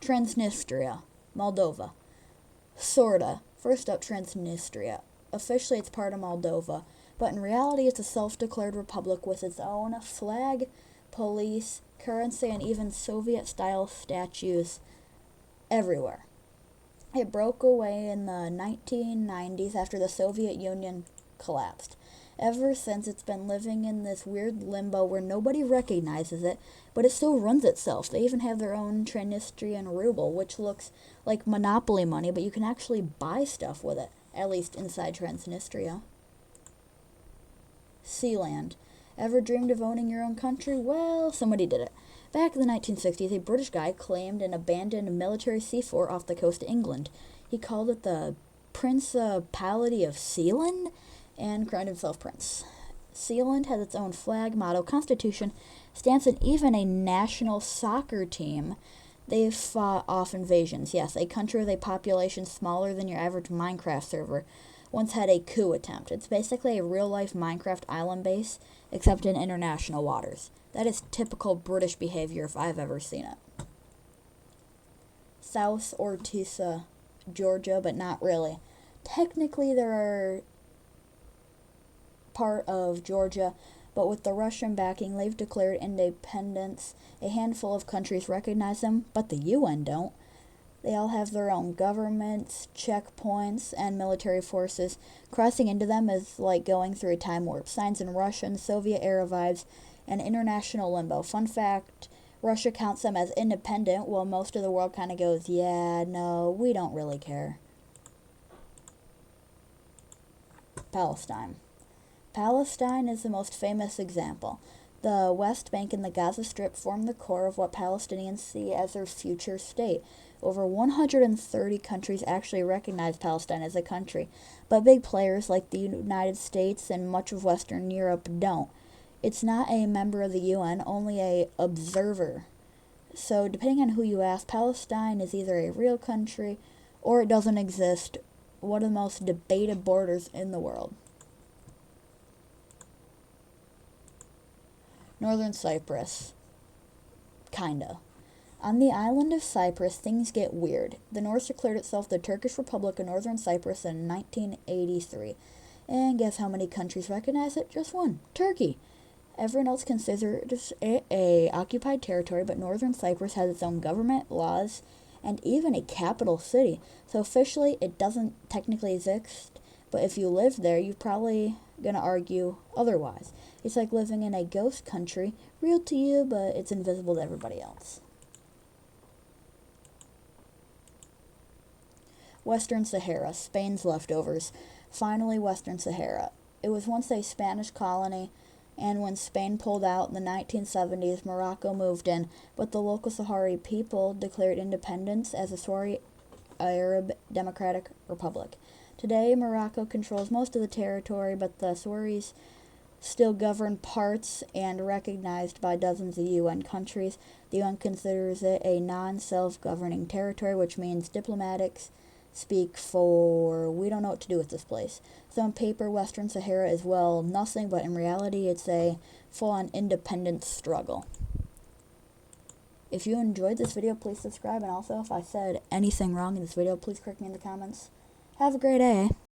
Transnistria, Moldova. Sorta. First up, Transnistria. Officially, it's part of Moldova, but in reality, it's a self-declared republic with its own flag, police, currency, and even Soviet-style statues everywhere. It broke away in the 1990s after the Soviet Union collapsed. Ever since, it's been living in this weird limbo where nobody recognizes it, but it still runs itself. They even have their own Transnistrian ruble, which looks like monopoly money, but you can actually buy stuff with it, at least inside Transnistria. Sealand. Ever dreamed of owning your own country? Well, somebody did it. Back in the 1960s, a British guy claimed an abandoned military sea fort off the coast of England. He called it the Principality of Sealand and crowned himself prince. Sealand has its own flag, motto, constitution, stance, and even a national soccer team. They've fought off invasions. Yes, a country with a population smaller than your average Minecraft server once had a coup attempt. It's basically a real-life Minecraft island base, except in international waters. That is typical British behavior if I've ever seen it. South Ortisa, Georgia, but not really. Technically, there are part of Georgia, but with the Russian backing, they've declared independence. A handful of countries recognize them, but the UN don't. They all have their own governments, checkpoints, and military forces. Crossing into them is like going through a time warp. Signs in Russian, Soviet-era vibes, and international limbo. Fun fact, Russia counts them as independent, while most of the world kind of goes, yeah, no, we don't really care. Palestine. Palestine is the most famous example. The West Bank and the Gaza Strip form the core of what Palestinians see as their future state. Over 130 countries actually recognize Palestine as a country, but big players like the United States and much of Western Europe don't. It's not a member of the UN, only a observer. So depending on who you ask, Palestine is either a real country or it doesn't exist. One of the most debated borders in the world. Northern Cyprus. Kinda. On the island of Cyprus, things get weird. The North declared itself the Turkish Republic of Northern Cyprus in 1983. And guess how many countries recognize it? Just one. Turkey. Everyone else considers it a occupied territory, but Northern Cyprus has its own government, laws, and even a capital city. So officially, it doesn't technically exist, but if you live there, you're probably going to argue otherwise. It's like living in a ghost country, real to you, but it's invisible to everybody else. Western Sahara, Spain's leftovers. Finally, Western Sahara. It was once a Spanish colony, and when Spain pulled out in the 1970s, Morocco moved in, but the local Sahrawi people declared independence as a Sahrawi Arab Democratic Republic. Today, Morocco controls most of the territory, but the Sahrawis still govern parts and recognized by dozens of UN countries. The UN considers it a non-self-governing territory, which means diplomatics speak for, we don't know what to do with this place. So on paper, Western Sahara is, well, nothing, but in reality, it's a full-on independence struggle. If you enjoyed this video, please subscribe, and also if I said anything wrong in this video, please correct me in the comments. Have a great day.